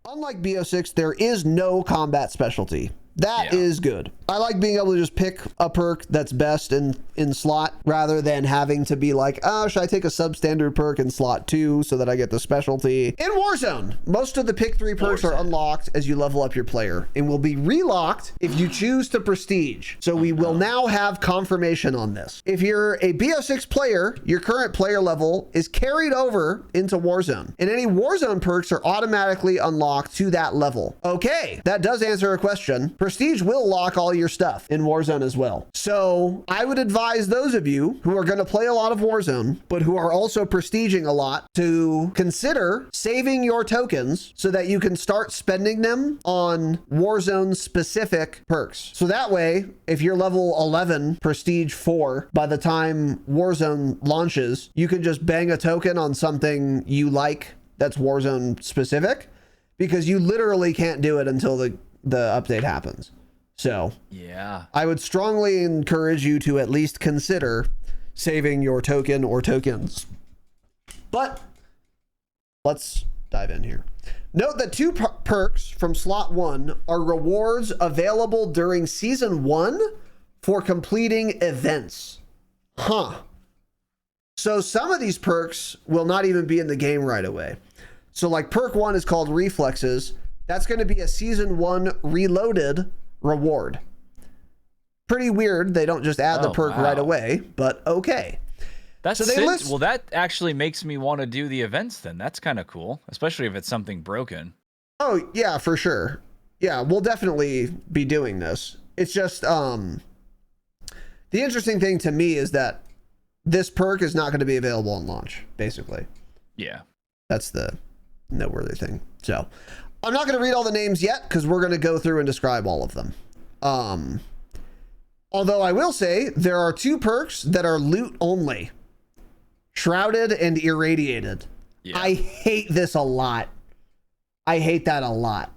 Unlike BO6, there is no combat specialty. That is good. I like being able to just pick a perk that's best in slot rather than having to be like, oh, should I take a substandard perk in slot 2 so that I get the specialty? In Warzone, most of the pick 3 perks are unlocked as you level up your player and will be relocked if you choose to prestige. So we will now have confirmation on this. If you're a BO6 player, your current player level is carried over into Warzone, and any Warzone perks are automatically unlocked to that level. Okay, that does answer a question. Prestige will lock all your stuff in Warzone as well. So I would advise those of you who are going to play a lot of Warzone, but who are also prestiging a lot, to consider saving your tokens so that you can start spending them on Warzone specific perks. So that way, if you're level 11, prestige 4, by the time Warzone launches, you can just bang a token on something you like that's Warzone specific, because you literally can't do it until the update happens. So yeah, I would strongly encourage you to at least consider saving your token or tokens. But let's dive in here. Note that 2 perks from slot 1 are rewards available during season 1 for completing events. So some of these perks will not even be in the game right away. So like perk 1 is called Reflexes. That's going to be a season 1 reloaded reward. Pretty weird. They don't just add the perk right away, but okay. That's so they list. Well, that actually makes me want to do the events then. That's kind of cool, especially if it's something broken. Oh, yeah, for sure. Yeah, we'll definitely be doing this. It's just the interesting thing to me is that this perk is not going to be available on launch, basically. Yeah. That's the noteworthy thing. So I'm not going to read all the names yet because we're going to go through and describe all of them. Although I will say there are 2 perks that are loot only. Shrouded and Irradiated. Yeah. I hate this a lot. I hate that a lot.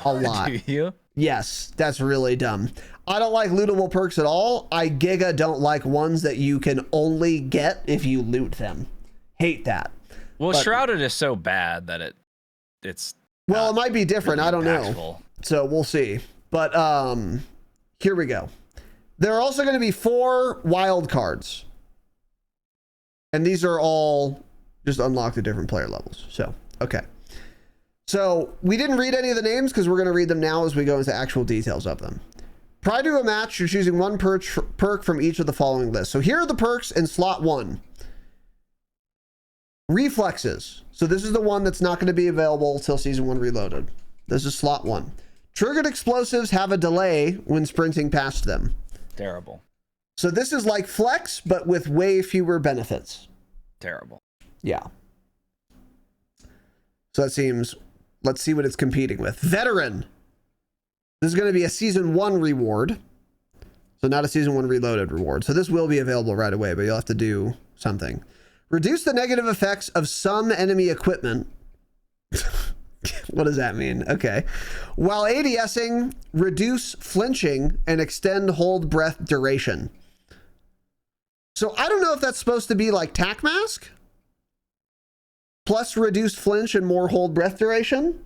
A lot. Do you? Yes, that's really dumb. I don't like lootable perks at all. I giga don't like ones that you can only get if you loot them. Hate that. Well, but Shrouded is so bad that it's well, it might be different. Really I don't know. So we'll see. But here we go. There are also going to be 4 Wildcards. And these are all just unlocked at different player levels. So, okay. So we didn't read any of the names because we're going to read them now as we go into actual details of them. Prior to a match, you're choosing 1 perk from each of the following lists. So here are the perks in slot 1. Reflexes. So this is the one that's not going to be available till season 1 reloaded. This is slot 1. Triggered explosives have a delay when sprinting past them. Terrible. So this is like flex, but with way fewer benefits. Terrible. Yeah. So that seems, let's see what it's competing with. Veteran. This is going to be a season 1 reward. So not a season 1 reloaded reward. So this will be available right away, but you'll have to do something. Reduce the negative effects of some enemy equipment. What does that mean? Okay. While ADSing, reduce flinching and extend hold breath duration. So I don't know if that's supposed to be like tac mask plus reduced flinch and more hold breath duration.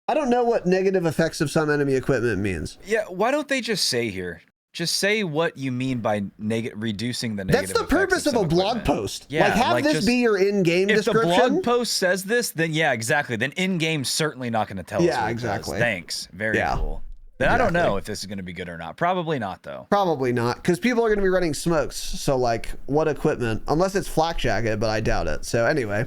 I don't know what negative effects of some enemy equipment means. Yeah, why don't they just say here? Just say what you mean by reducing the negative. That's the purpose of a blog post. Yeah, like have this be your in-game description. If the blog post says this, then yeah, exactly. Then in-game certainly not going to tell us. Yeah, exactly. Thanks. Very cool. Then I don't know if this is going to be good or not. Probably not, though. Probably not, because people are going to be running smokes. So, like, what equipment? Unless it's flak jacket, but I doubt it. So, anyway.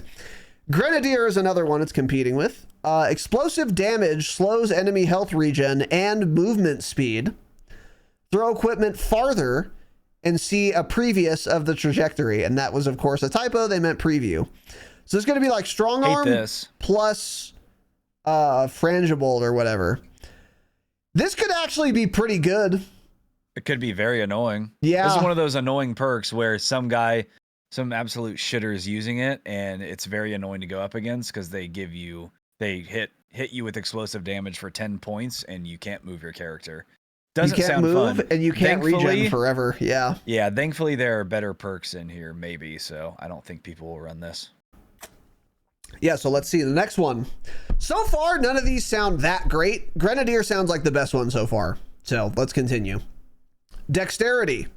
Grenadier is another one it's competing with. Explosive damage slows enemy health regen and movement speed. Throw equipment farther and see a previous of the trajectory. And that was, of course, a typo. They meant preview. So, it's going to be like strong arm plus frangible or whatever. This could actually be pretty good. It could be very annoying. Yeah. This is one of those annoying perks where some absolute shitter is using it, and it's very annoying to go up against because they hit you with explosive damage for 10 points, and you can't move your character. Doesn't sound fun. You can't move, and you can't regen forever. Yeah. Yeah, thankfully there are better perks in here, maybe, so I don't think people will run this. Yeah, so let's see the next one. So far, none of these sound that great. Grenadier sounds like the best one so far. So let's continue. Dexterity.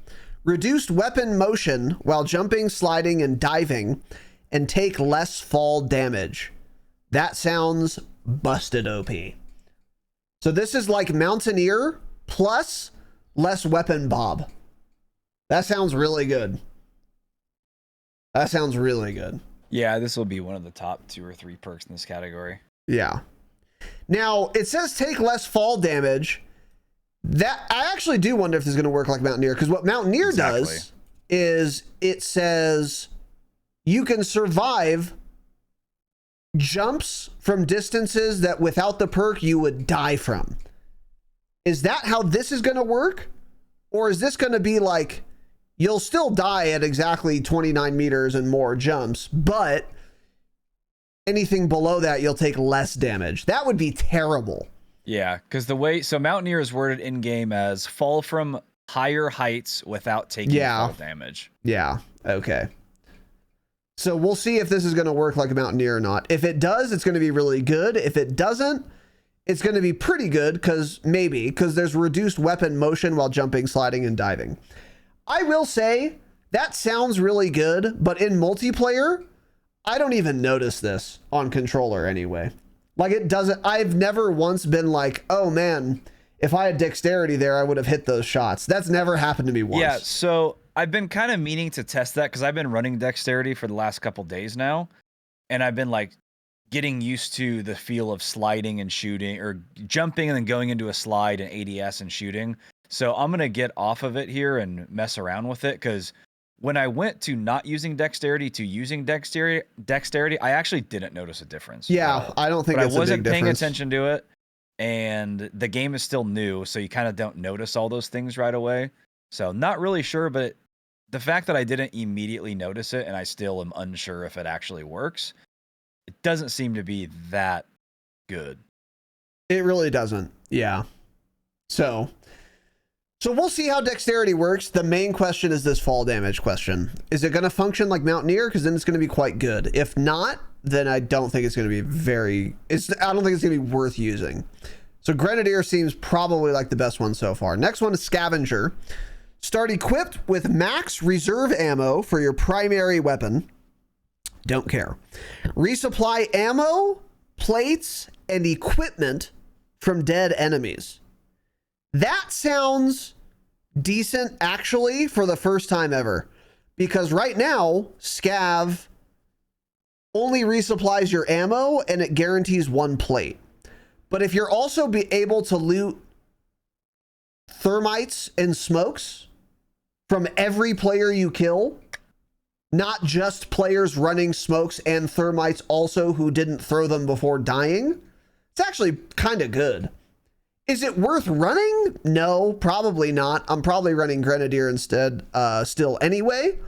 Reduced weapon motion while jumping, sliding, and diving, and take less fall damage. That sounds busted OP. So this is like Mountaineer plus less weapon bob. That sounds really good. That sounds really good. Yeah, this will be one of the top 2 or 3 perks in this category. Yeah. Now, it says take less fall damage. That I actually do wonder if this is going to work like Mountaineer, because what Mountaineer does is it says you can survive jumps from distances that without the perk you would die from. Is that how this is going to work? Or is this going to be like you'll still die at exactly 29 meters and more jumps, but anything below that you'll take less damage? That would be terrible. Yeah, because so Mountaineer is worded in game as fall from higher heights without taking fall damage. Yeah. Okay. So we'll see if this is going to work like a Mountaineer or not. If it does, it's going to be really good. If it doesn't, it's going to be pretty good because there's reduced weapon motion while jumping, sliding, and diving. I will say that sounds really good, but in multiplayer, I don't even notice this on controller anyway. Like it doesn't, I've never once been like, oh man, if I had dexterity there, I would have hit those shots. That's never happened to me once. Yeah, so I've been kind of meaning to test that because I've been running dexterity for the last couple days now. And I've been like getting used to the feel of sliding and shooting, or jumping and then going into a slide and ADS and shooting. So I'm going to get off of it here and mess around with it, because when I went to not using dexterity to using dexterity, I actually didn't notice a difference. Yeah, I don't think but it's I wasn't a big paying difference. attention to it, and the game is still new, so you kind of don't notice all those things right away. So not really sure, but the fact that I didn't immediately notice it and I still am unsure if it actually works, it doesn't seem to be that good. It really doesn't. Yeah. So we'll see how dexterity works. The main question is this fall damage question. Is it going to function like Mountaineer? Because then it's going to be quite good. If not, then I don't think it's going to be I don't think it's going to be worth using. So Grenadier seems probably like the best one so far. Next one is Scavenger. Start equipped with max reserve ammo for your primary weapon. Don't care. Resupply ammo, plates, and equipment from dead enemies. That sounds decent, actually, for the first time ever. Because right now, Scav only resupplies your ammo and it guarantees 1 plate. But if you're also be able to loot thermites and smokes from every player you kill, not just players running smokes and thermites also who didn't throw them before dying, it's actually kind of good. Is it worth running? No, probably not. I'm probably running Grenadier instead still anyway,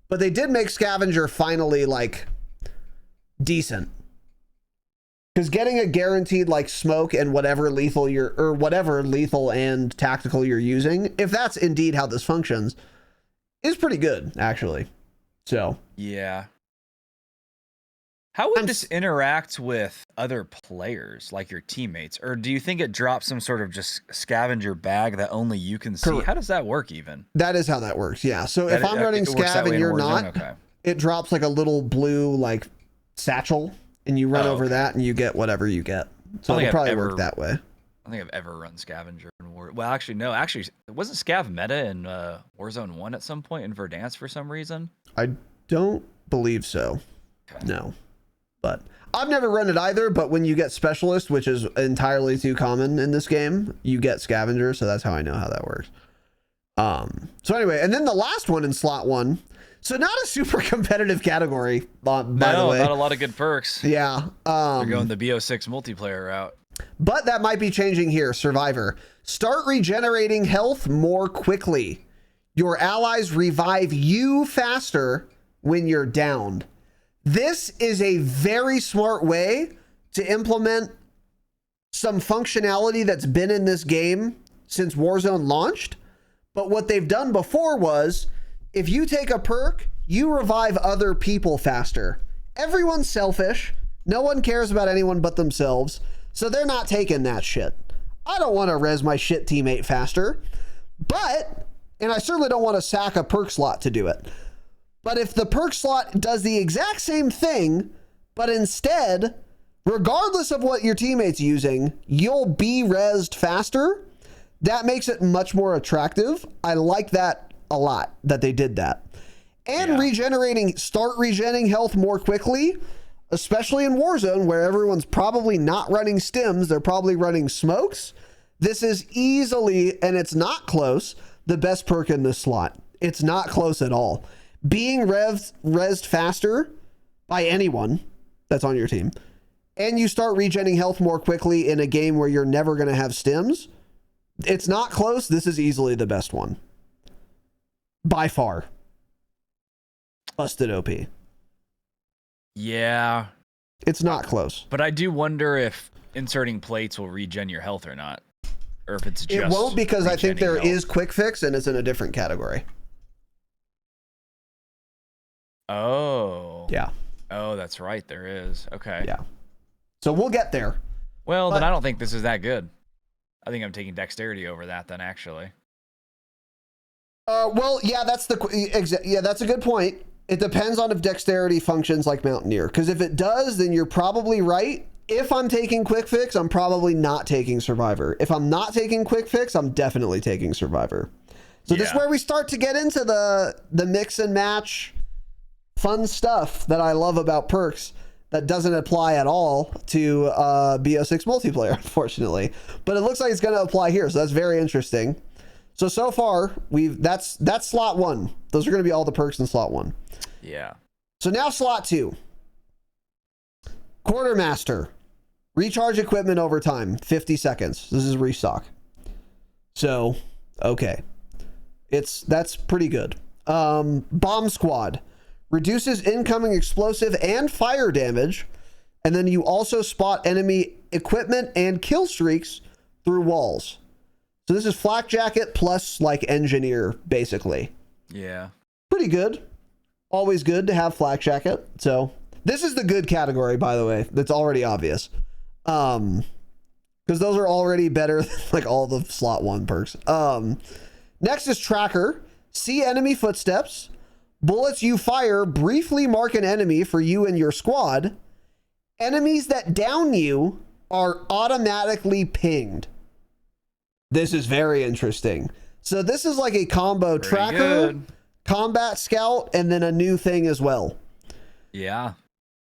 but they did make Scavenger finally like decent. Because getting a guaranteed like smoke and whatever lethal and tactical you're using, if that's indeed how this functions, is pretty good, actually. So yeah. How would this interact with other players, like your teammates? Or do you think it drops some sort of just scavenger bag that only you can see? How does that work even? That is how that works, yeah. So if I'm running Scav and you're not, it drops like a little blue like satchel, and you run over that and you get whatever you get. So it'll probably work that way. I don't think I've ever run Scavenger in Well, actually, no. Actually, wasn't Scav meta in Warzone 1 at some point in Verdansk for some reason? I don't believe so. Okay. No. But I've never run it either, but when you get Specialist, which is entirely too common in this game, you get Scavenger, so that's how I know how that works. So anyway, and then the last one in slot 1. So not a super competitive category, by the way. Not a lot of good perks. Yeah. They're going the BO6 multiplayer route. But that might be changing here. Survivor. Start regenerating health more quickly. Your allies revive you faster when you're downed. This is a very smart way to implement some functionality that's been in this game since Warzone launched. But what they've done before was, if you take a perk, you revive other people faster. Everyone's selfish. No one cares about anyone but themselves, so they're not taking that shit. I don't want to res my shit teammate faster, and I certainly don't want to sack a perk slot to do it. But if the perk slot does the exact same thing, but instead, regardless of what your teammate's using, you'll be rezzed faster, that makes it much more attractive. I like that a lot, that they did that. And start regenerating health more quickly, especially in Warzone, where everyone's probably not running stims, they're probably running smokes. This is easily, and it's not close, the best perk in this slot. It's not close at all. Being rezzed faster by anyone that's on your team, and you start regenerating health more quickly in a game where you're never going to have stims, it's not close. This is easily the best one. By far. Busted OP. Yeah. It's not close. But I do wonder if inserting plates will regen your health or not. Or if it's just... It won't, because I think there health. is quick fix and it's in a different category. Oh. Yeah. Oh, that's right. There is. Okay. Yeah. So we'll get there. Well, then I don't think this is that good. I think I'm taking dexterity over that then, actually. Well, yeah, that's a good point. It depends on if dexterity functions like Mountaineer. Because if it does, then you're probably right. If I'm taking quick fix, I'm probably not taking Survivor. If I'm not taking quick fix, I'm definitely taking Survivor. So this is where we start to get into the mix and match fun stuff that I love about perks that doesn't apply at all to BO6 multiplayer, unfortunately. But it looks like it's going to apply here, so that's very interesting. So far, that's slot 1. Those are going to be all the perks in slot 1. Yeah. So now slot 2. Quartermaster. Recharge equipment over time, 50 seconds. This is restock. So, okay. That's pretty good. Bomb Squad. Reduces incoming explosive and fire damage. And then you also spot enemy equipment and kill streaks through walls. So this is Flak Jacket plus like Engineer, basically. Yeah. Pretty good. Always good to have Flak Jacket. So this is the good category, by the way. That's already obvious. Because those are already better than like all the slot 1 perks. Next is Tracker. See enemy footsteps. Bullets you fire briefly mark an enemy for you and your squad. Enemies that down you are automatically pinged. This is very interesting. So this is like a combo Tracker, Combat Scout, and then a new thing as well. Yeah.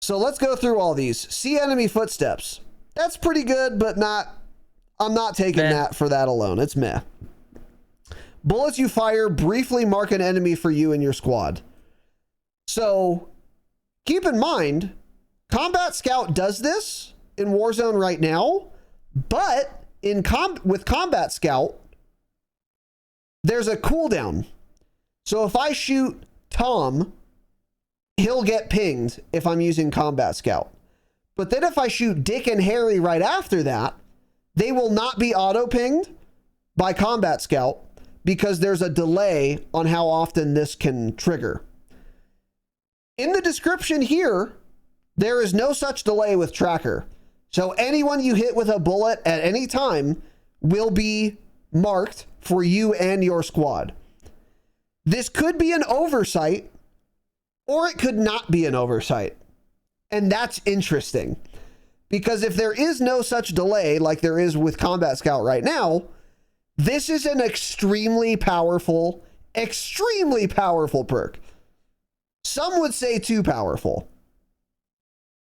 So let's go through all these. See enemy footsteps. That's pretty good, but I'm not taking that for that alone. It's meh. Bullets you fire briefly mark an enemy for you and your squad. So keep in mind, Combat Scout does this in Warzone right now, but with Combat Scout, there's a cooldown. So if I shoot Tom, he'll get pinged if I'm using Combat Scout. But then if I shoot Dick and Harry right after that, they will not be auto-pinged by Combat Scout because there's a delay on how often this can trigger. In the description here, there is no such delay with Tracker. So anyone you hit with a bullet at any time will be marked for you and your squad. This could be an oversight, or it could not be an oversight. And that's interesting. Because if there is no such delay like there is with Combat Scout right now, this is an extremely powerful perk. Some would say too powerful.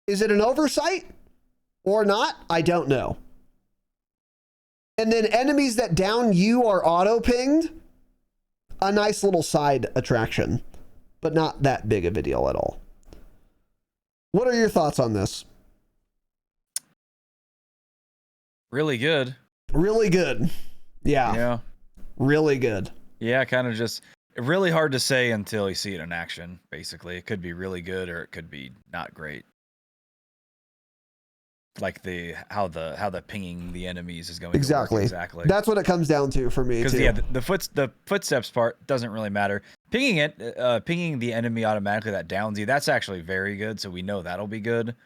Is it an oversight or not? I don't know. And then enemies that down you are auto-pinged. A nice little side attraction, but not that big of a deal at all. What are your thoughts on this? Really good. Really good. Yeah. Really good. Yeah, kind of just really hard to say until you see it in action, basically. It could be really good or it could be not great. Like how the pinging the enemies is going to work. Exactly. That's what it comes down to for me too. Because the footsteps part doesn't really matter. Pinging the enemy automatically that downs you, that's actually very good, so we know that'll be good.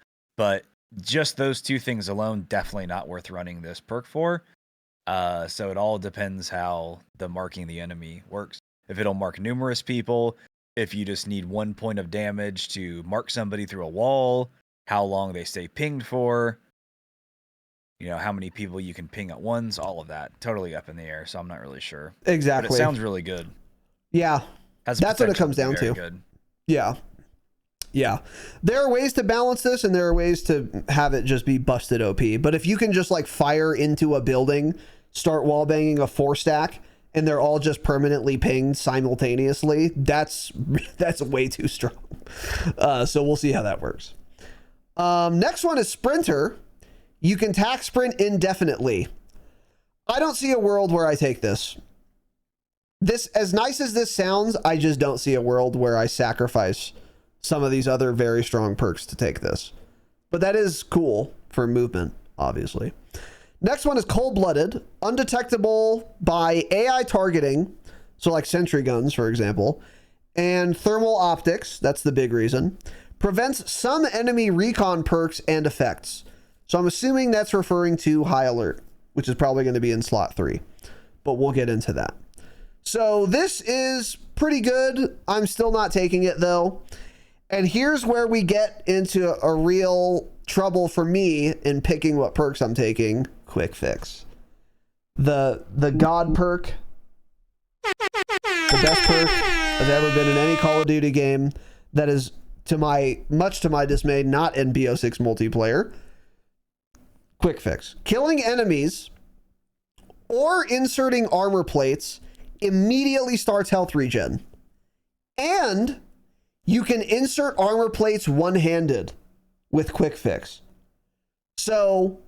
but just those two things alone, definitely not worth running this perk for. So it all depends how the marking the enemy works. If it'll mark numerous people, if you just need 1 point of damage to mark somebody through a wall, how long they stay pinged for, how many people you can ping at once, all of that. Totally up in the air, so I'm not really sure. Exactly. But it sounds really good. Yeah. That's what it comes down to. Good. Yeah. Yeah. There are ways to balance this, and there are ways to have it just be busted OP. But if you can just like fire into a building, start wall banging a 4-stack, and they're all just permanently pinged simultaneously, that's way too strong. So we'll see how that works. Next one is Sprinter. You can tack sprint indefinitely. I don't see a world where I take this. This, as nice as this sounds, I just don't see a world where I sacrifice some of these other very strong perks to take this. But that is cool for movement, obviously. Next one is Cold-Blooded. Undetectable by AI targeting, so like sentry guns, for example, and thermal optics, that's the big reason. Prevents some enemy recon perks and effects. So I'm assuming that's referring to High Alert, which is probably going to be in slot 3. But we'll get into that. So this is pretty good. I'm still not taking it, though. And here's where we get into a real trouble for me in picking what perks I'm taking. Quick Fix. The God perk. The best perk has ever been in any Call of Duty game. That is, much to my dismay, not in BO6 multiplayer. Quick Fix. Killing enemies or inserting armor plates immediately starts health regen. And you can insert armor plates one-handed with Quick Fix. So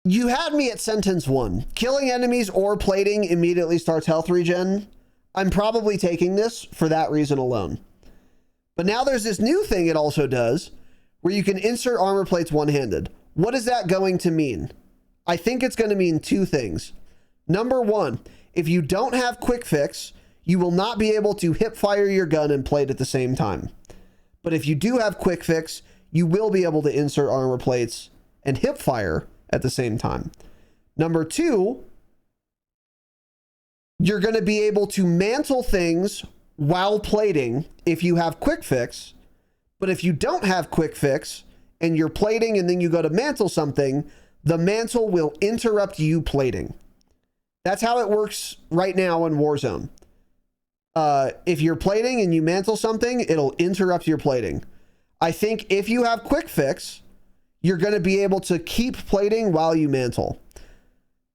you had me at sentence 1. Killing enemies or plating immediately starts health regen. I'm probably taking this for that reason alone. But now there's this new thing it also does where you can insert armor plates one-handed. What is that going to mean? I think it's going to mean 2 things. Number 1, if you don't have Quick Fix, you will not be able to hip fire your gun and plate at the same time. But if you do have Quick Fix, you will be able to insert armor plates and hip fire at the same time. Number 2, you're going to be able to mantle things while plating if you have Quick Fix. But if you don't have Quick Fix and you're plating and then you go to mantle something, the mantle will interrupt you plating. That's how it works right now in Warzone. If you're plating and you mantle something, it'll interrupt your plating. I think if you have Quick Fix, you're going to be able to keep plating while you mantle.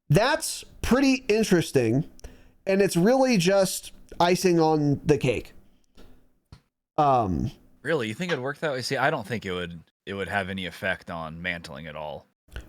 That's pretty interesting, and it's really just icing on the cake. Really, you think it'd work that way? See, I don't think it would have any effect on mantling at all.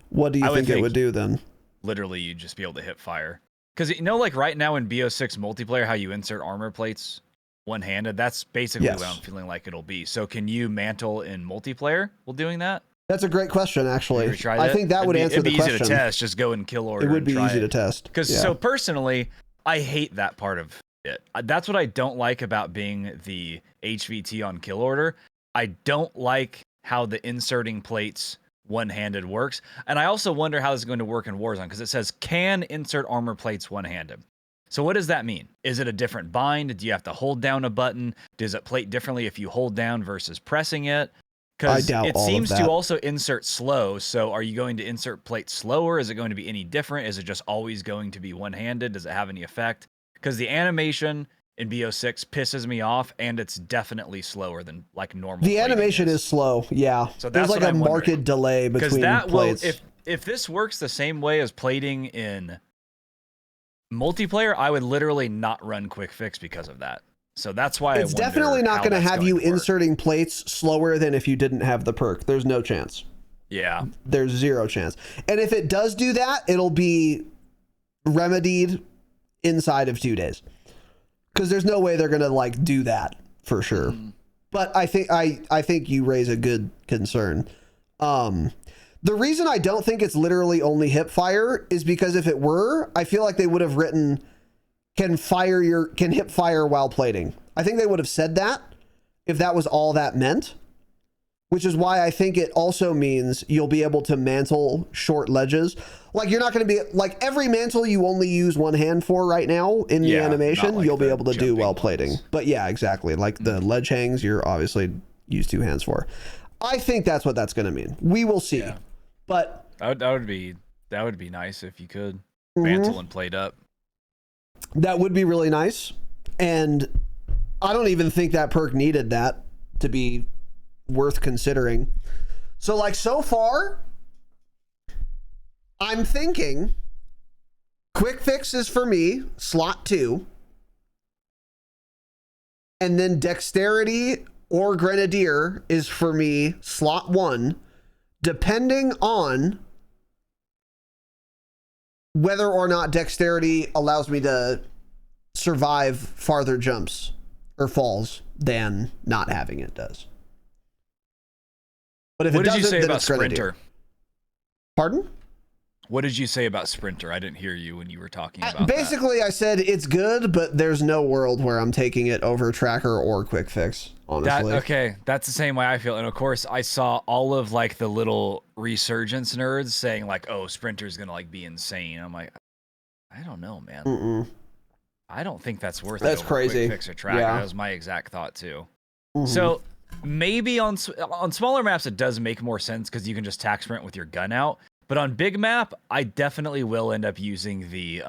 What do you think it would do then? Literally, you'd just be able to hip fire. Because like right now in BO6 multiplayer, how you insert armor plates one-handed, that's basically what I'm feeling like it'll be. So can you mantle in multiplayer while doing that? That's a great question, actually. I think that would answer the question. It'd be easy to test. Just go in kill order. It would be easy to test. So personally, I hate that part of it. That's what I don't like about being the HVT on kill order. I don't like how the inserting plates one-handed works, and I also wonder how this is going to work in Warzone, because it says can insert armor plates one-handed. So what does that mean? Is it a different bind? Do you have to hold down a button? Does it plate differently if you hold down versus pressing it? Because it seems to also insert slow. So are you going to insert plate slower? Is it going to be any different? Is it just always going to be one-handed? Does it have any effect? Because the animation in BO6 pisses me off, and it's definitely slower than like normal. The animation is slow, yeah. So there's like a marked delay between plates. If this works the same way as plating in multiplayer, I would literally not run Quick Fix because of that. So that's why it's definitely not going to have you inserting plates slower than if you didn't have the perk. There's no chance. Yeah. There's 0 chance. And if it does do that, it'll be remedied inside of 2 days. Because there's no way they're going to like do that for sure. But I think you raise a good concern. The reason I don't think it's literally only hip fire is because if it were, I feel like they would have written can hip fire while plating. I think they would have said that if that was all that meant. which is why I think it also means you'll be able to mantle short ledges. Like you're not going to be like every mantle you only use one hand for right now in the animation, like you'll be able to do while ones. plating. But yeah, exactly. Like the ledge hangs, you're obviously use two hands for. I think that's what that's going to mean. We will see. Yeah. But that would be nice if you could mantle and plate up. That would be really nice. And I don't even think that perk needed that to be worth considering. So like so far, I'm thinking quick fix is for me, slot 2. And then dexterity or grenadier is for me, slot 1, depending on whether or not dexterity allows me to survive farther jumps or falls than not having it does. But if what it did you say about Sprinter? Pardon? What did you say about Sprinter? I didn't hear you when you were talking about basically, I said it's good, but there's no world where I'm taking it over Tracker or Quick Fix, honestly. That's the same way I feel. And of course, I saw all of like the little resurgence nerds saying like, oh, Sprinter's going to like be insane. I'm like, I don't know, man. I don't think that's worth it. That's crazy. Quick Fix or Tracker. That was my exact thought too. So maybe on smaller maps, it does make more sense because you can just tack sprint with your gun out. But on big map, I definitely will end up using the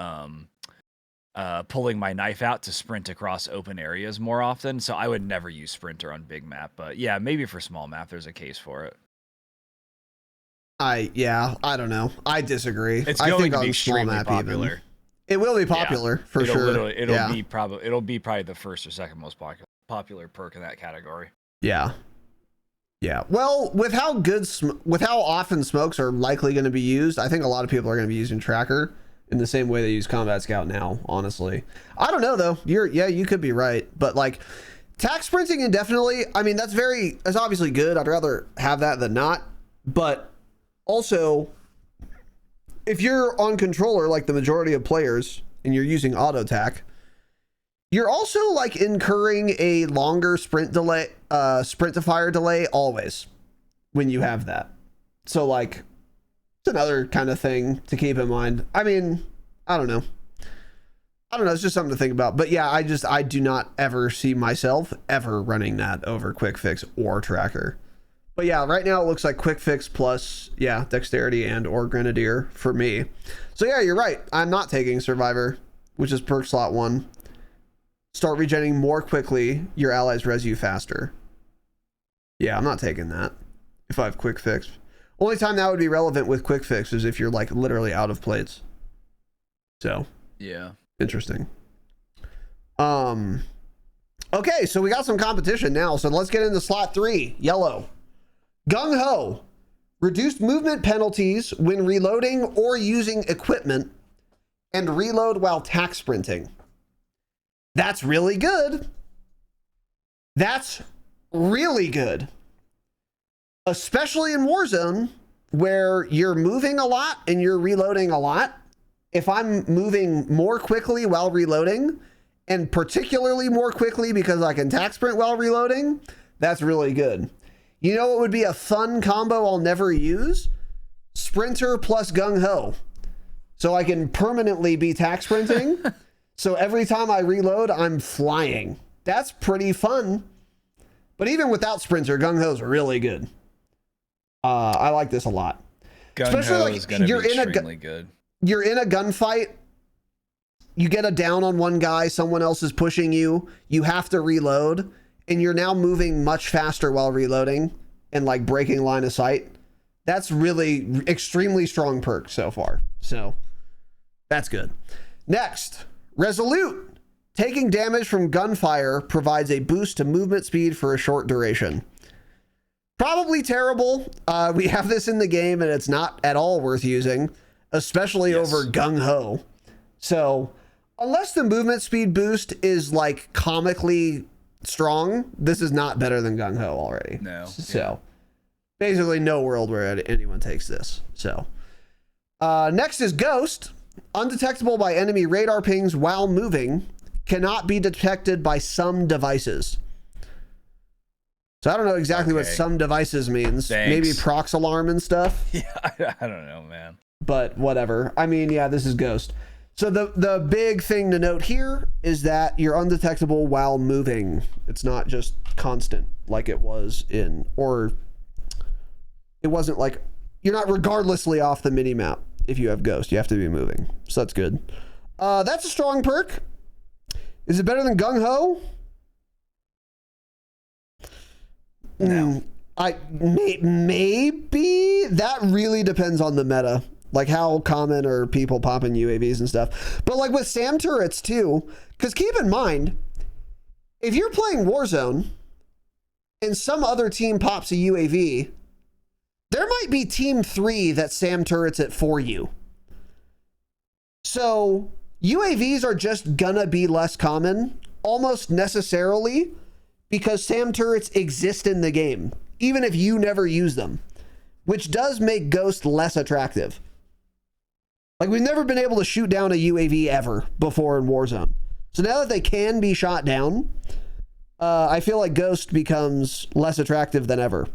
pulling my knife out to sprint across open areas more often. So I would never use Sprinter on big map. But yeah, maybe for small map, there's a case for it. I don't know. I disagree. It's going to be extremely popular. Even. It will be popular for sure. It'll be probably the first or second most popular perk in that category. Yeah. Yeah. Well, with how often smokes are likely going to be used, I think a lot of people are going to be using Tracker in the same way they use Combat Scout now, honestly. I don't know though. You could be right. But like tack sprinting indefinitely, I mean, that's obviously good. I'd rather have that than not. But also, if you're on controller like the majority of players and you're using auto tack, you're also like incurring a longer sprint to fire delay always when you have that. So like it's another kind of thing to keep in mind. I mean, I don't know. It's just something to think about. But yeah, I do not ever see myself ever running that over Quick Fix or Tracker. But yeah, right now it looks like Quick Fix plus dexterity and or Grenadier for me. So yeah, you're right. I'm not taking Survivor, which is perk slot 1. Start regenerating more quickly. Your allies res you faster. Yeah, I'm not taking that if I have Quick Fix. Only time that would be relevant with Quick Fix is if you're like literally out of plates. So yeah, interesting. Okay, so we got some competition now. So let's get into slot 3. Yellow. Gung Ho. Reduced movement penalties when reloading or using equipment, and reload while tack sprinting. That's really good. That's really good. Especially in Warzone, where you're moving a lot and you're reloading a lot. If I'm moving more quickly while reloading, and particularly more quickly because I can tack sprint while reloading, that's really good. You know what would be a fun combo I'll never use? Sprinter plus Gung Ho. So I can permanently be tack sprinting. So every time I reload, I'm flying. That's pretty fun. But even without Sprinter, Gung Ho's really good. I like this a lot. Gung Ho is going to be extremely good. You're in a gunfight. You get a down on one guy. Someone else is pushing you. You have to reload. And you're now moving much faster while reloading and like breaking line of sight. That's really extremely strong perk so far. So that's good. Next. Resolute. Taking damage from gunfire provides a boost to movement speed for a short duration. Probably terrible. We have this in the game and it's not at all worth using, especially over Gung Ho. So unless the movement speed boost is like comically strong, this is not better than Gung Ho already. No. So basically no world where anyone takes this. So next is Ghost. Undetectable by enemy radar pings while moving, cannot be detected by some devices. So I don't know exactly what Okay. some devices means. Thanks. Maybe prox alarm and stuff. Yeah, I don't know, man. But whatever. I mean, yeah, this is Ghost. So the big thing to note here is that you're undetectable while moving. It's not just constant like it was or it wasn't like, you're not regardlessly off the mini map if you have Ghost. You have to be moving. So that's good. That's a strong perk. Is it better than Gung Ho? No. Maybe. That really depends on the meta. Like how common are people popping UAVs and stuff. But like with SAM turrets too, because keep in mind, if you're playing Warzone and some other team pops a UAV, there might be team 3 that SAM turrets it for you. So UAVs are just gonna be less common almost necessarily because SAM turrets exist in the game, even if you never use them, which does make Ghost less attractive. Like, we've never been able to shoot down a UAV ever before in Warzone. So now that they can be shot down, I feel like Ghost becomes less attractive than ever,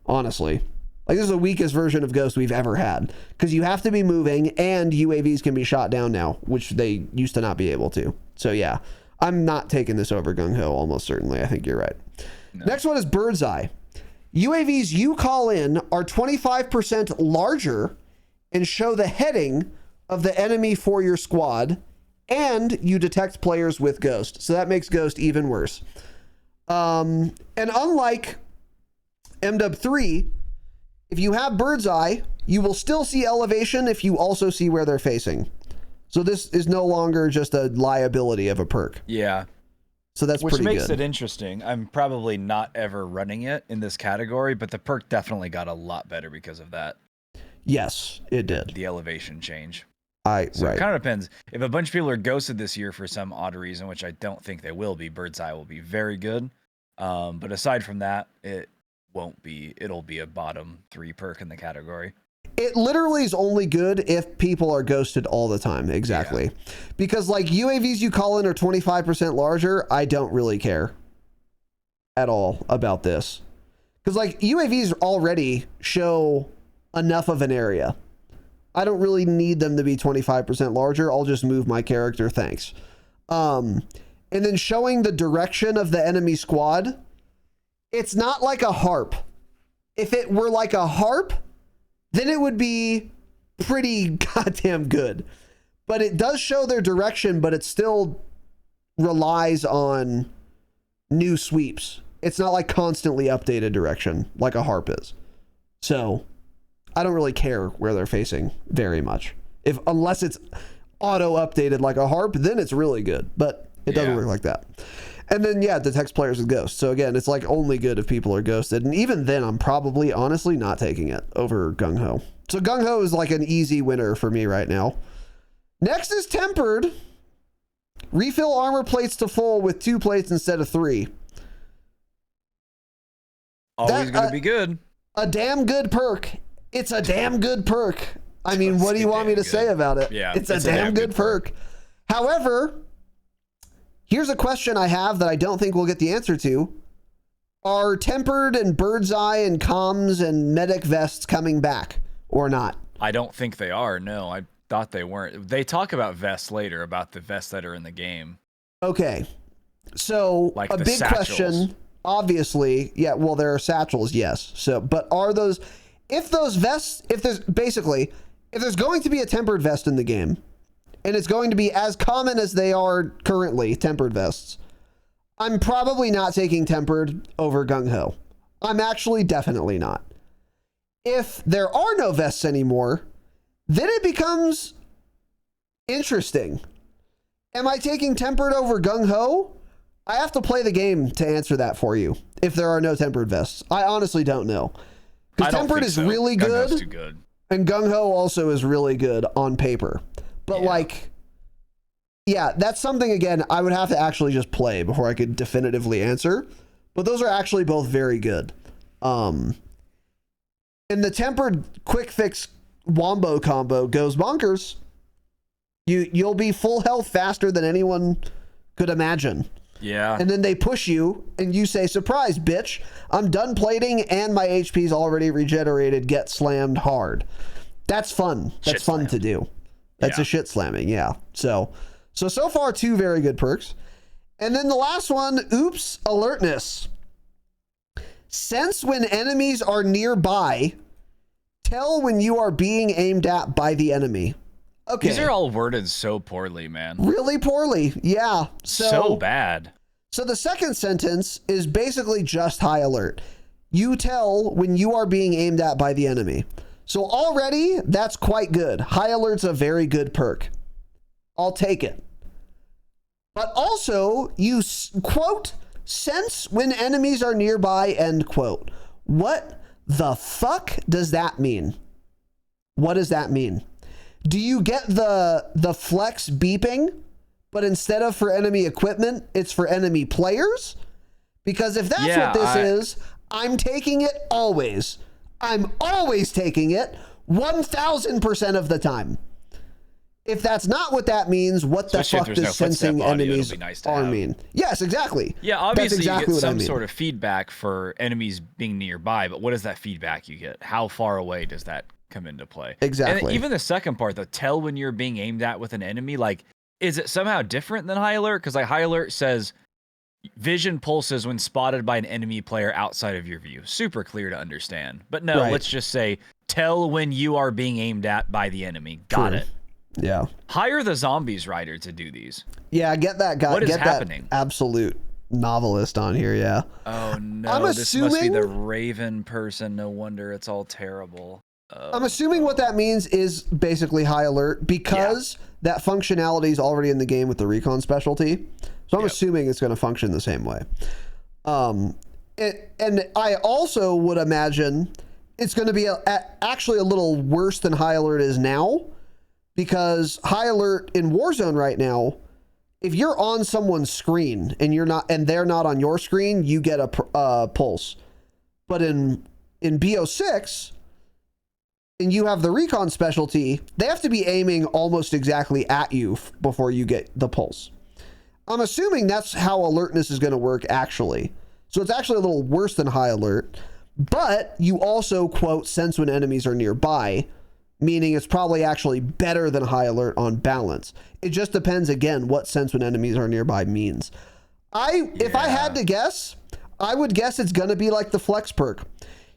honestly. Like, this is the weakest version of Ghost we've ever had, because you have to be moving and UAVs can be shot down now, which they used to not be able to. So yeah, I'm not taking this over Gung Ho, almost certainly. I think you're right. No. Next one is Bird's Eye. UAVs you call in are 25% larger and show the heading of the enemy for your squad, and you detect players with Ghost. So that makes Ghost even worse. And unlike MW3, if you have Bird's Eye, you will still see elevation if you also see where they're facing. So this is no longer just a liability of a perk. Yeah. So that's pretty good. Which makes it interesting. I'm probably not ever running it in this category, but the perk definitely got a lot better because of that. Yes, it did. The elevation change. Right. It kind of depends. If a bunch of people are ghosted this year for some odd reason, which I don't think they will be, Bird's Eye will be very good. But aside from that, it won't be. It'll be a bottom 3 perk in the category. It literally is only good if people are ghosted all the time. Exactly. Yeah. Because like UAVs you call in are 25% larger. I don't really care at all about this. Because like UAVs already show enough of an area. I don't really need them to be 25% larger. I'll just move my character. Thanks. And then showing the direction of the enemy squad. It's not like a harp. If it were like a harp, then it would be pretty goddamn good. But it does show their direction, but it still relies on new sweeps. It's not like constantly updated direction like a harp is. So I don't really care where they're facing very much. Unless it's auto updated like a harp, then it's really good. But it doesn't work like that. And then, yeah, detects players with Ghost. So again, it's like only good if people are ghosted. And even then, I'm probably honestly not taking it over Gung Ho. So Gung Ho is like an easy winner for me right now. Next is Tempered. Refill armor plates to full with 2 plates instead of 3. Always going to be good. A damn good perk. It's a damn good perk. I mean, what do you want me to say about it? Yeah, it's a damn good perk. However, here's a question I have that I don't think we'll get the answer to. Are Tempered and Bird's Eye and comms and medic vests coming back or not? I don't think they are. No, I thought they weren't. They talk about vests later, about the vests that are in the game. Okay. So like a big satchels. Question, obviously, yeah, well, there are satchels, yes. So, but are those, if those vests, if there's going to be a Tempered vest in the game, and it's going to be as common as they are currently, Tempered vests, I'm probably not taking Tempered over Gung Ho. I'm actually definitely not. If there are no vests anymore, then it becomes interesting. Am I taking Tempered over Gung Ho? I have to play the game to answer that for you. If there are no Tempered vests, I honestly don't know. Because Tempered is really good, Gung Ho's too good, and Gung Ho also is really good on paper. But like, yeah, that's something, again, I would have to actually just play before I could definitively answer. But those are actually both very good. And the Tempered quick fix wombo combo goes bonkers. You'll be full health faster than anyone could imagine. Yeah. And then they push you and you say, surprise, bitch, I'm done plating and my HP's already regenerated. Get slammed hard. That's fun. That's fun to do. That's a shit slamming. Yeah. So far, 2 very good perks. And then the last one, oops, alertness. Sense when enemies are nearby. Tell when you are being aimed at by the enemy. Okay. These are all worded so poorly, man. Really poorly. Yeah. So bad. So the second sentence is basically just high alert. You tell when you are being aimed at by the enemy. So already that's quite good. High alert's a very good perk. I'll take it. But also you quote, sense when enemies are nearby, end quote. What the fuck does that mean? What does that mean? Do you get the flex beeping, but instead of for enemy equipment, it's for enemy players? Because if that's what this is, I'm taking it always. I'm always taking it 1,000% of the time. If that's not what that means, what the fuck does sensing enemies mean? Yes, exactly. Yeah, obviously you get some sort of feedback for enemies being nearby, but what is that feedback you get? How far away does that come into play? Exactly. And even the second part, the tell when you're being aimed at with an enemy, like, is it somehow different than high alert? Because like high alert says vision pulses when spotted by an enemy player outside of your view. Super clear to understand. But no, let's just say tell when you are being aimed at by the enemy. Got it. Yeah. Hire the zombies writer to do these. Yeah, get that guy. What is get happening? That absolute novelist on here. Yeah. Oh no! This must be the Raven person. No wonder it's all terrible. I'm assuming what that means is basically high alert because that functionality is already in the game with the recon specialty. So I'm assuming it's going to function the same way. And I also would imagine it's going to be actually a little worse than high alert is now, because high alert in Warzone right now, if you're on someone's screen and they're not on your screen, you get a pulse. But in BO6, and you have the recon specialty, they have to be aiming almost exactly at you before you get the pulse. I'm assuming that's how alertness is going to work actually. So it's actually a little worse than high alert, but you also quote sense when enemies are nearby, meaning it's probably actually better than high alert on balance. It just depends again what sense when enemies are nearby means. If I had to guess, I would guess it's going to be like the flex perk.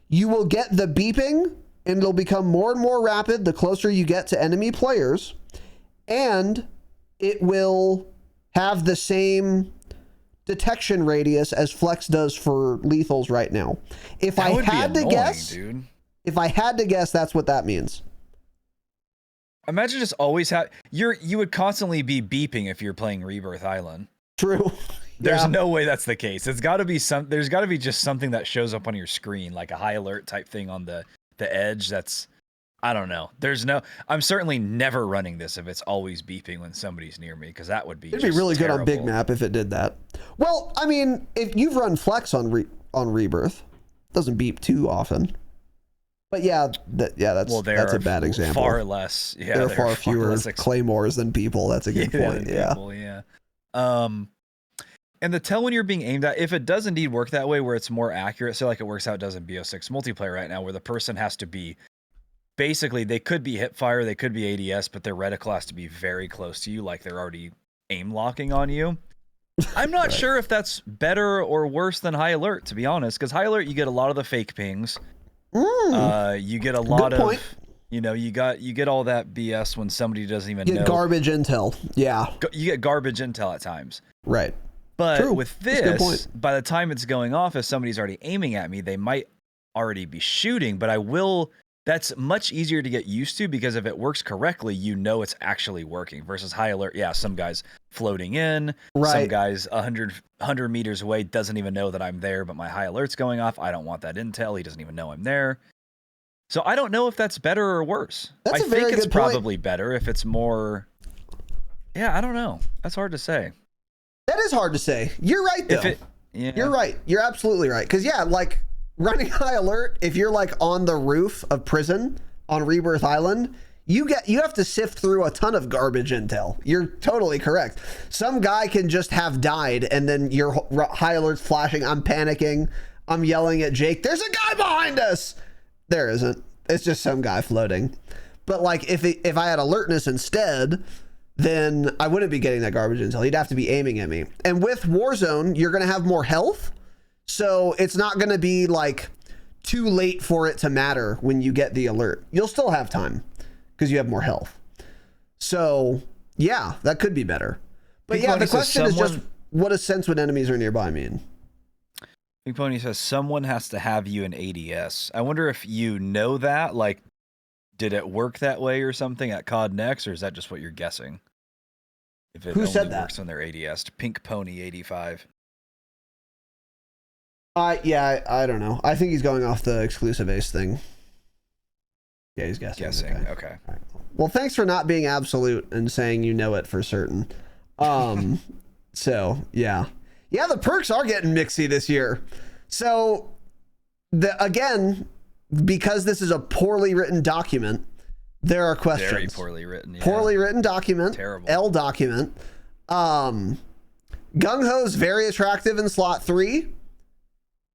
You will get the beeping and it'll become more and more rapid the closer you get to enemy players, and it will have the same detection radius as Flex does for lethals right now. If I had to guess, that's what that means. Imagine just always you would constantly be beeping if you're playing Rebirth Island. True. There's no way that's the case. There's got to be just something that shows up on your screen, like a high alert type thing on the edge. That's, I don't know. I'm certainly never running this if it's always beeping when somebody's near me, because that would be it'd be really terrible. Good on big map if it did that. Well, I mean, if you've run Flex on Rebirth, it doesn't beep too often. But that's a bad example. Far less. Yeah, there are far fewer claymores than people. That's a good point. Yeah. And the tell when you're being aimed at, if it does indeed work that way, where it's more accurate, so like it works out does in BO6 multiplayer right now, where the person has to be, basically they could be hipfire, they could be ADS, but their reticle has to be very close to you, like they're already aim locking on you. I'm not sure if that's better or worse than high alert, to be honest, because high alert you get a lot of the fake pings. You get a lot of, you get all that BS when somebody doesn't even know. Garbage intel. Yeah. You get garbage intel at times. Right. But with this, by the time it's going off, if somebody's already aiming at me, they might already be shooting, but that's much easier to get used to, because if it works correctly, it's actually working, versus high alert. Yeah, some guys floating in, some guys 100 meters away doesn't even know that I'm there, but my high alert's going off. I don't want that intel. He doesn't even know I'm there. So I don't know if that's better or worse. I think it's probably better if it's more. Yeah, I don't know. That's hard to say. That is hard to say. You're right, though. You're right. You're absolutely right. Because, like, running high alert, if you're, like, on the roof of prison on Rebirth Island, You have to sift through a ton of garbage intel. You're totally correct. Some guy can just have died, and then your high alert's flashing. I'm panicking. I'm yelling at Jake, there's a guy behind us. There isn't. It's just some guy floating. But like if I had alertness instead, then I wouldn't be getting that garbage intel. He'd have to be aiming at me. And with Warzone, you're going to have more health. So it's not going to be like too late for it to matter when you get the alert. You'll still have time because you have more health. So yeah, that could be better. But yeah, the question is just, what does sense when enemies are nearby mean? Big Pony says someone has to have you in ADS. I wonder if you know that, like, did it work that way or something at COD Next, or is that just what you're guessing? If it Who only said that? Works on their ADS. Pink Pony 85. Yeah, I don't know. I think he's going off the exclusive ace thing. Yeah, he's guessing. Okay. Right. Well, thanks for not being absolute and saying you know it for certain. So yeah, the perks are getting mixy this year. So again, because this is a poorly written document, there are questions. Very poorly written. Yeah. Poorly written document. Terrible. L document. Gung Ho is very attractive in slot 3.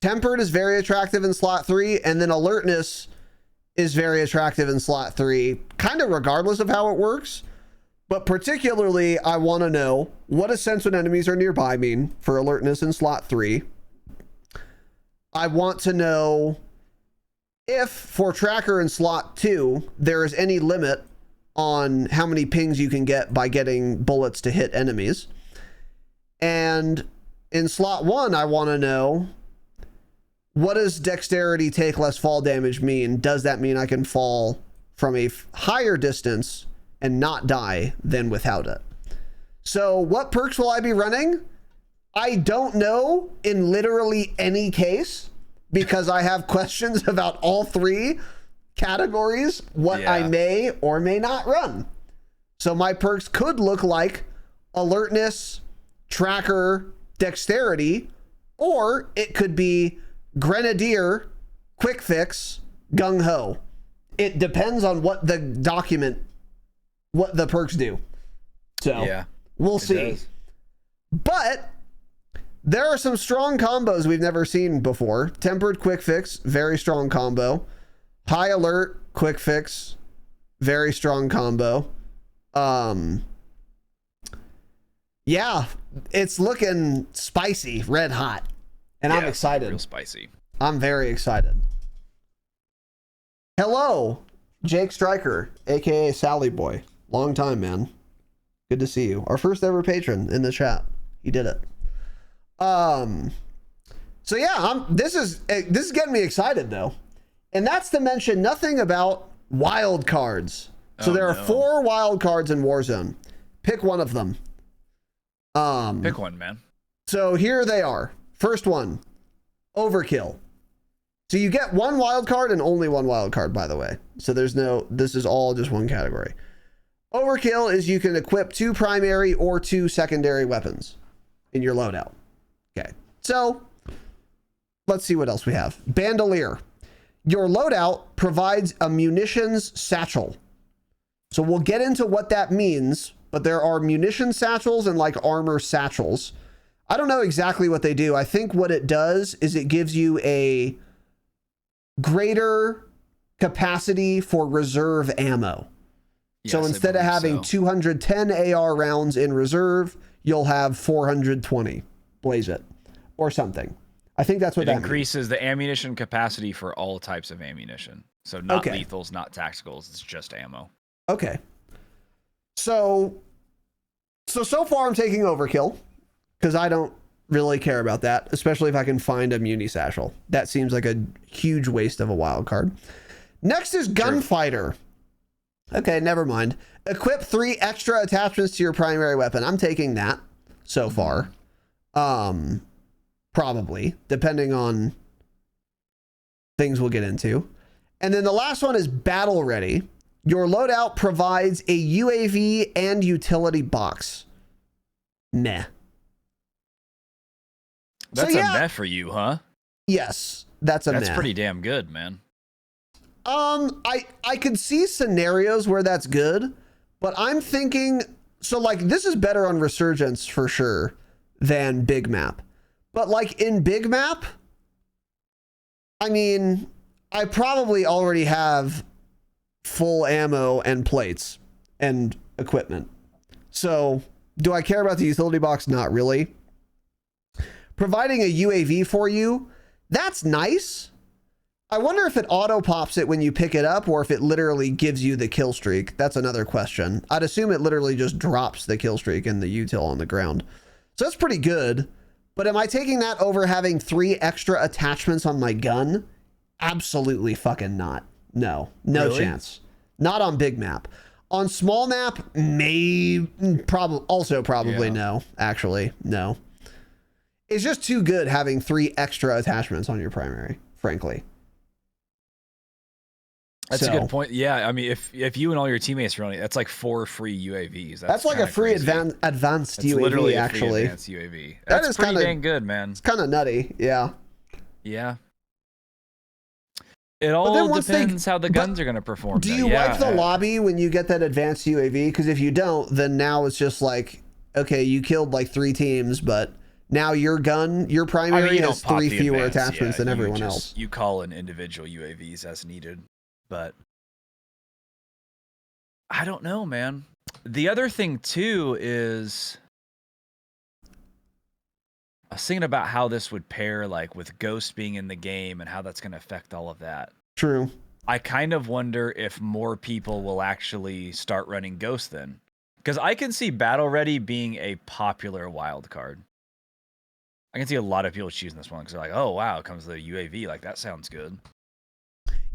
Tempered is very attractive in slot 3, and then alertness is very attractive in slot 3, kind of regardless of how it works. But particularly, I want to know, what does sense when enemies are nearby mean for alertness in slot 3? I want to know if for tracker in slot 2, there is any limit on how many pings you can get by getting bullets to hit enemies. And in slot 1, I want to know, what does dexterity take less fall damage mean? Does that mean I can fall from a higher distance and not die than without it? So what perks will I be running? I don't know in literally any case, because I have questions about all 3 categories, what I may or may not run. So my perks could look like alertness, tracker, dexterity, or it could be Grenadier, Quick Fix, Gung Ho. It depends on what the perks do. So yeah, we'll see. Does. But there are some strong combos we've never seen before. Tempered Quick Fix, very strong combo. High Alert, Quick Fix, very strong combo. Yeah, it's looking spicy, red hot. And I'm excited. Real spicy. I'm very excited. Hello, Jake Stryker, aka Sally Boy. Long time, man. Good to see you. Our first ever patron in the chat. He did it. So yeah, this is getting me excited though. And that's to mention nothing about Wildcards. So there are 4 Wildcards in Warzone. Pick one of them. Pick one, man. So here they are. First one, Overkill. So you get 1 wild card and only 1 wild card, by the way. So this is all just one category. Overkill is you can equip 2 primary or 2 secondary weapons in your loadout. Okay. So let's see what else we have. Bandolier. Your loadout provides a munitions satchel. So we'll get into what that means, but there are munition satchels and like armor satchels. I don't know exactly what they do. I think what it does is it gives you a greater capacity for reserve ammo. Yes, so instead of having 210 AR rounds in reserve, you'll have 420. Blaze it. Or something. I think that's what that means. It increases the ammunition capacity for all types of ammunition. So not lethals, not tacticals. It's just ammo. Okay. So far I'm taking Overkill, because I don't really care about that, especially if I can find a muni satchel. That seems like a huge waste of a wild card. Next is Gunfighter. Okay, never mind. Equip 3 extra attachments to your primary weapon. I'm taking that so far. Probably, depending on things we'll get into. And then the last one is Battle Ready. Your loadout provides a UAV and utility box. Meh. That's a meh for you, huh? Yes, that's a meh. That's pretty damn good, man. I could see scenarios where that's good, but I'm thinking, so like this is better on Resurgence for sure than Big Map. But like in Big Map, I mean, I probably already have full ammo and plates and equipment. So do I care about the utility box? Not really. Providing a UAV for you, that's nice. I wonder if it auto pops it when you pick it up or if it literally gives you the kill streak. That's another question. I'd assume it literally just drops the kill streak in the util on the ground. So that's pretty good. But am I taking that over having 3 extra attachments on my gun? Absolutely fucking not. No really? Chance. Not on Big Map. On Small Map, probably no. Actually, no. It's just too good having 3 extra attachments on your primary, frankly. That's a good point. Yeah, I mean, if you and all your teammates are running, that's like 4 free UAVs. That's like a free advanced UAV, literally actually. Advanced UAV. That's pretty dang good, man. It's kind of nutty, yeah. Yeah. It all depends how the guns are going to perform. Do you like the lobby when you get that advanced UAV? Because if you don't, then now it's just like, okay, you killed like 3 teams, but now your gun, your primary has 3 fewer attachments than everyone else. You call in individual UAVs as needed. But I don't know, man. The other thing too is I was thinking about how this would pair like with Ghost being in the game and how that's going to affect all of that. True. I kind of wonder if more people will actually start running Ghost then. Because I can see Battle Ready being a popular wild card. I can see a lot of people choosing this one because they're like, oh, wow, it comes with a UAV. Like, that sounds good.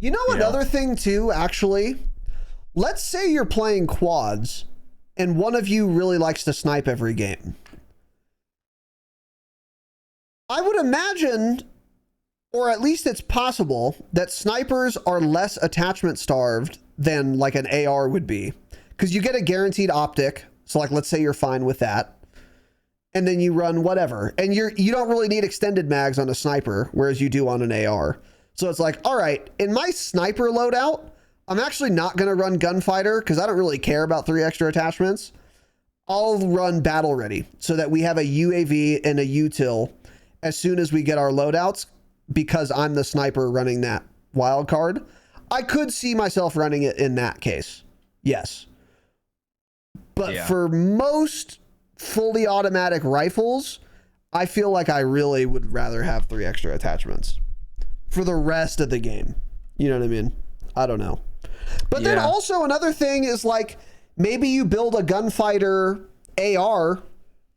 You know, another thing too, actually, let's say you're playing quads and one of you really likes to snipe every game. I would imagine, or at least it's possible, that snipers are less attachment starved than like an AR would be. Because you get a guaranteed optic. So like, let's say you're fine with that. And then you run whatever. And you don't really need extended mags on a sniper, whereas you do on an AR. So it's like, all right, in my sniper loadout, I'm actually not going to run gunfighter because I don't really care about 3 extra attachments. I'll run battle ready so that we have a UAV and a util as soon as we get our loadouts because I'm the sniper running that wild card. I could see myself running it in that case. Yes. But for most fully automatic rifles, I feel like I really would rather have 3 extra attachments for the rest of the game. You know what I mean? I don't know. But then also another thing is like, maybe you build a gunfighter AR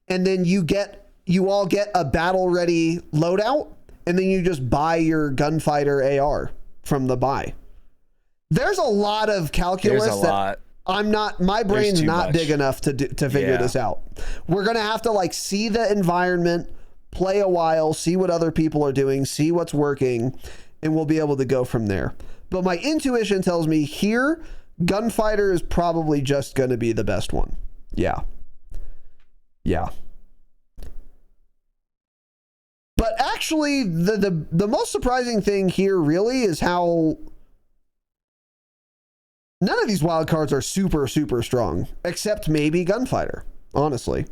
and then you all get a battle ready loadout and then you just buy your gunfighter AR from the buy. There's a lot of calculus that my brain's not big enough to figure this out. We're going to have to like see the environment, play a while, see what other people are doing, see what's working, and we'll be able to go from there. But my intuition tells me here, gunfighter is probably just going to be the best one. Yeah. But actually, the most surprising thing here really is how none of these wild cards are super, super strong, except maybe gunfighter, honestly.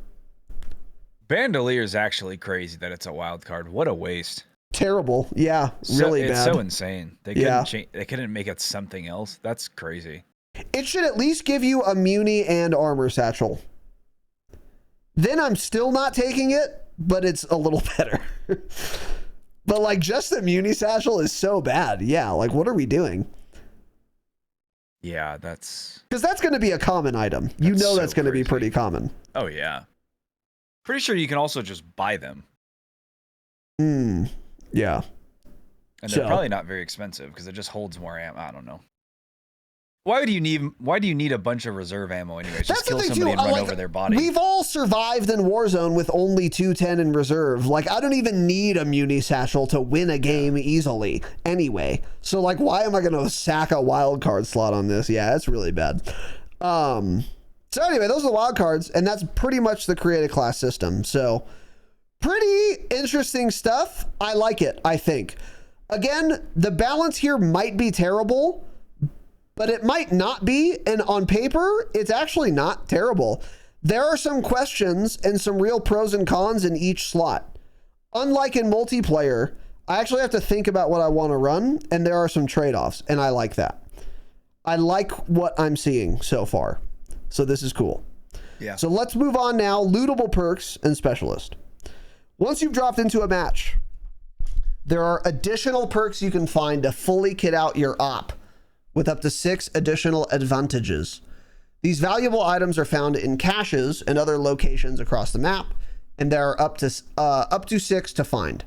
Bandolier is actually crazy that it's a wild card. What a waste. Terrible. Yeah, really bad. It's so insane. They couldn't make it something else. That's crazy. It should at least give you a muni and armor satchel. Then I'm still not taking it, but it's a little better. But like just the muni satchel is so bad. Yeah, like what are we doing? Yeah, because that's going to be a common item. You know that's going to be pretty common. Oh yeah. Pretty sure you can also just buy them. Yeah. And they're probably not very expensive because it just holds more ammo. I don't know. Why do you need a bunch of reserve ammo anyways? Just kill somebody and run over their body. We've all survived in Warzone with only 210 in reserve. Like, I don't even need a muni satchel to win a game easily anyway. So, like, why am I going to sack a wild card slot on this? Yeah, it's really bad. So anyway, those are the wild cards, and that's pretty much the created class system. So, pretty interesting stuff. I like it, I think. Again, the balance here might be terrible, but it might not be. And on paper, it's actually not terrible. There are some questions and some real pros and cons in each slot. Unlike in multiplayer, I actually have to think about what I want to run, and there are some trade-offs, and I like that. I like what I'm seeing so far. So this is cool. Yeah. So let's move on now. Lootable perks and specialist. Once you've dropped into a match, there are additional perks you can find to fully kit out your op with up to 6 additional advantages. These valuable items are found in caches and other locations across the map, and there are up to 6 to find.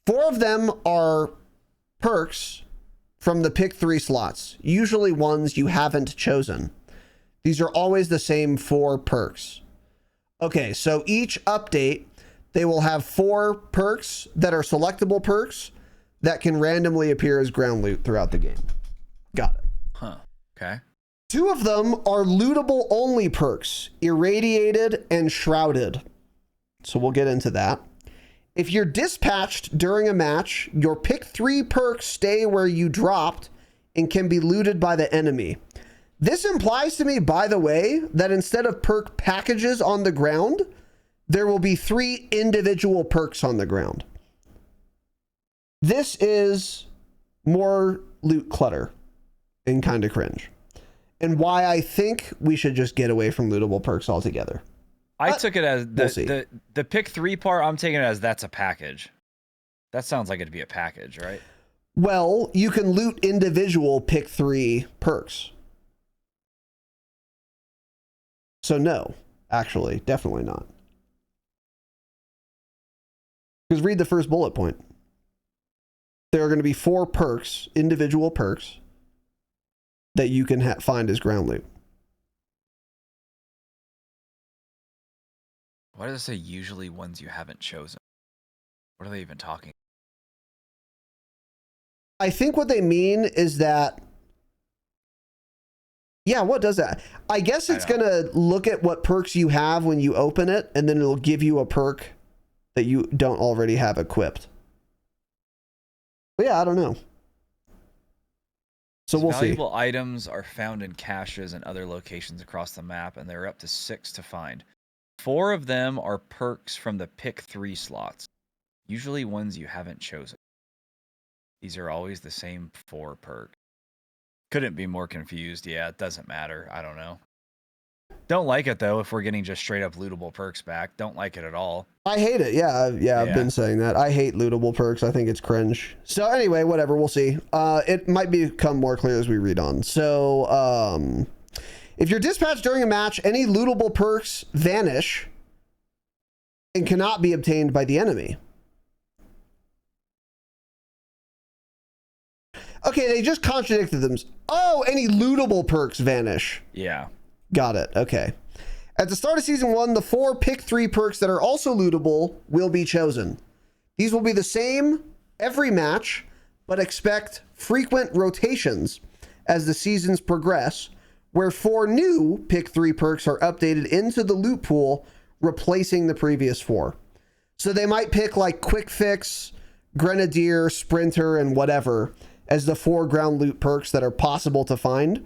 4 of them are perks from the pick 3 slots, usually ones you haven't chosen. These are always the same 4 perks. Okay, so each update, they will have 4 perks that are selectable perks that can randomly appear as ground loot throughout the game. Got it. Huh. Okay. 2 of them are lootable only perks, irradiated and shrouded. So we'll get into that. If you're dispatched during a match, your pick 3 perks stay where you dropped and can be looted by the enemy. This implies to me, by the way, that instead of perk packages on the ground, there will be 3 individual perks on the ground. This is more loot clutter and kind of cringe. And why I think we should just get away from lootable perks altogether. I took it as the pick 3 part. I'm taking it as that's a package. That sounds like it'd be a package, right? Well, you can loot individual pick 3 perks. So no, actually, definitely not. Because read the first bullet point. There are going to be 4 perks, individual perks, that you can find as ground loot. Why does it say usually ones you haven't chosen? What are they even talking? I think what they mean is that, yeah, what does that? I guess it's going to look at what perks you have when you open it, and then it'll give you a perk that you don't already have equipped. But yeah, I don't know. So we'll see. Valuable items are found in caches and other locations across the map, and there are up to 6 to find. 4 of them are perks from the pick 3 slots, usually ones you haven't chosen. These are always the same 4 perks. Couldn't be more confused. Yeah, it doesn't matter. I don't know. Don't like it, though, if we're getting just straight up lootable perks back. Don't like it at all. I hate it. Yeah, I've been saying that. I hate lootable perks. I think it's cringe. So anyway, whatever. We'll see. It might become more clear as we read on. So if you're dispatched during a match, any lootable perks vanish and cannot be obtained by the enemy. Okay, they just contradicted them. Oh, any lootable perks vanish. Yeah. Got it. Okay. At the start of season 1, the 4 pick 3 perks that are also lootable will be chosen. These will be the same every match, but expect frequent rotations as the seasons progress, where 4 new pick 3 perks are updated into the loot pool, replacing the previous 4. So they might pick like Quick Fix, Grenadier, Sprinter, and whatever as the 4 ground loot perks that are possible to find.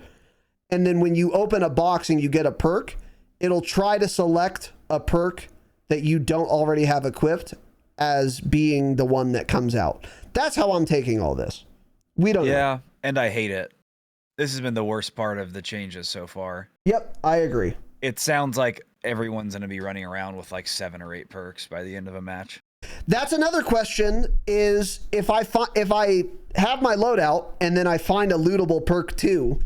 And then when you open a box and you get a perk, it'll try to select a perk that you don't already have equipped as being the one that comes out. That's how I'm taking all this. We don't know. Yeah, and I hate it. This has been the worst part of the changes so far. Yep, I agree. It sounds like everyone's going to be running around with like 7 or 8 perks by the end of a match. That's another question, is if I have my loadout and then I find a lootable perk 2,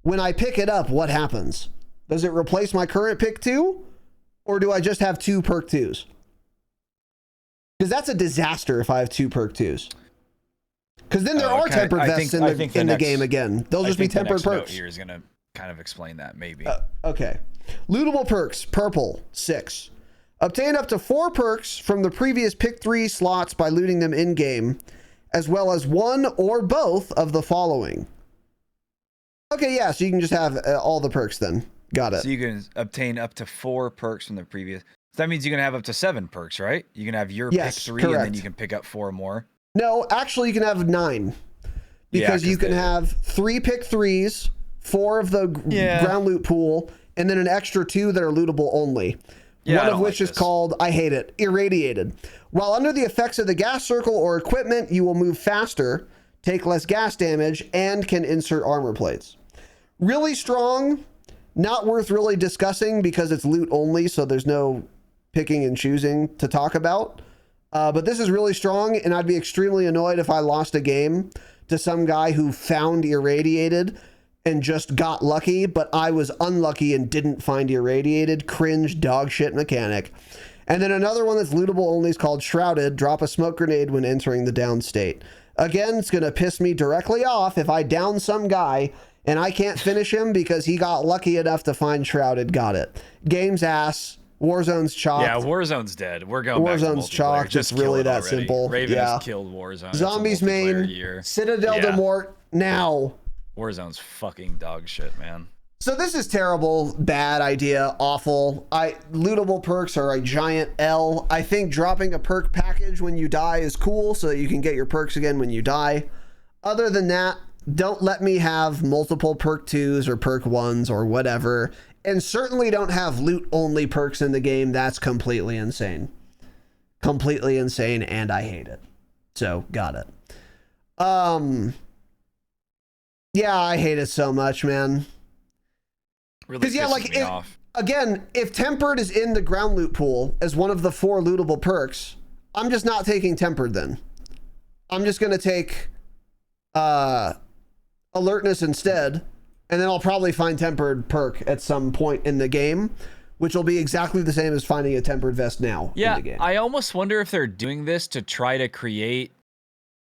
when I pick it up, what happens? Does it replace my current pick 2? Or do I just have 2 perk 2s? Because that's a disaster if I have 2 perk 2s. Because then there are tempered vests in the game again. They'll just be tempered perks. Here is going to kind of explain that, maybe. Okay. Lootable perks, purple, 6. Obtain up to 4 perks from the previous pick 3 slots by looting them in-game, as well as 1 or both of the following. Okay, yeah, so you can just have all the perks then. Got it. So you can obtain up to 4 perks from the previous. So that means you can have up to 7 perks, right? You can have your pick 3, correct. And then you can pick up 4 more. No, actually you can have 9. Because you can have 3 pick 3s 4 of the ground loot pool, and then an extra 2 that are lootable only. One of which is called, I hate it, Irradiated. While under the effects of the gas circle or equipment, you will move faster, take less gas damage, and can insert armor plates. Really strong, not worth really discussing because it's loot only, so there's no picking and choosing to talk about. But this is really strong, and I'd be extremely annoyed if I lost a game to some guy who found Irradiated and just got lucky, but I was unlucky and didn't find Irradiated. Cringe dog shit mechanic. And then another one that's lootable only is called Shrouded. Drop a smoke grenade when entering the down state. Again, it's going to piss me directly off if I down some guy and I can't finish him because he got lucky enough to find Shrouded. Got it. Game's ass. Warzone's chalked. Yeah, Warzone's dead. We're going Warzone's chalked. It's really that already. simple. Raven has killed Warzone. Zombies main. Citadel de Mort now. Warzone's fucking dog shit, man. So this is terrible, bad idea, awful. Lootable perks are a giant L. I think dropping a perk package when you die is cool so that you can get your perks again when you die. Other than that, don't let me have multiple perk 2s or perk 1s or whatever. And certainly don't have loot only perks in the game. That's completely insane. Completely insane, and I hate it. So, got it. Yeah, I hate it so much, man. Really pisses me off. Again, if Tempered is in the ground loot pool as one of the 4 lootable perks, I'm just not taking Tempered then. I'm just going to take Alertness instead, and then I'll probably find Tempered perk at some point in the game, which will be exactly the same as finding a Tempered vest now in the game. I almost wonder if they're doing this to try to create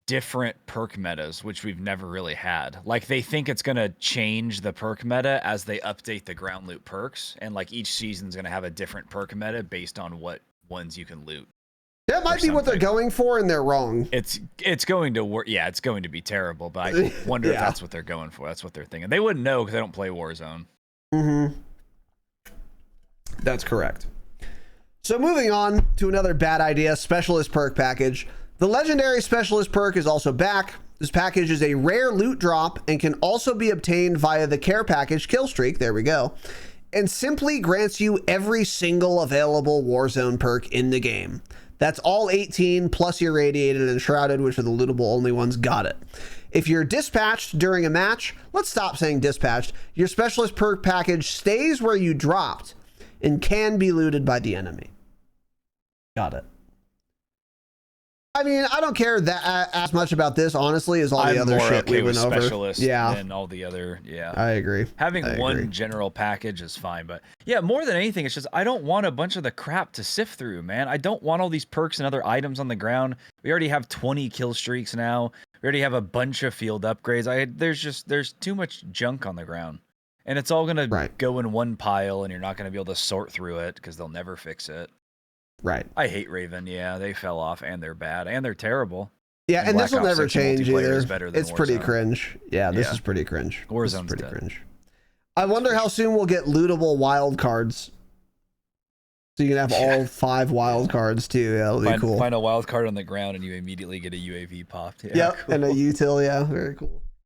different perk metas, which we've never really had. Like, they think it's going to change the perk meta as they update the ground loot perks, and like each season's going to have a different perk meta based on what ones you can loot. That might be what they're going for, and they're wrong. It's going to work. Yeah, it's going to be terrible, but I wonder if that's what they're going for. That's what they're thinking. They wouldn't know because they don't play Warzone. Mm-hmm. That's correct. So moving on to another bad idea, Specialist perk package. The Legendary Specialist perk is also back. This package is a rare loot drop and can also be obtained via the care package Killstreak. There we go. And simply grants you every single available Warzone perk in the game. That's all 18 plus Irradiated and Shrouded, which are the lootable only ones. Got it. If you're dispatched during a match, let's stop saying dispatched. Your Specialist perk package stays where you dropped and can be looted by the enemy. Got it. I mean, I don't care that as much about this, honestly, as all the other shit we went over. And all the other, I agree. Having one general package is fine, but yeah, more than anything, it's just I don't want a bunch of the crap to sift through, man. I don't want all these perks and other items on the ground. We already have 20 kill streaks now. We already have a bunch of field upgrades. There's too much junk on the ground, and it's all gonna go in one pile, and you're not gonna be able to sort through it because they'll never fix it. Right. I hate Raven. Yeah, they fell off, and they're bad, and they're terrible. Yeah, and this will never change either. It's pretty Warzone. Cringe. Yeah, this is pretty cringe. Warzone's pretty cringe. I wonder how soon we'll get lootable wild cards. So you can have all 5 wild cards too. Yeah, that'll be cool. Find a wild card on the ground, and you immediately get a UAV popped. Yeah, yep, cool. And a util. Yeah, very cool.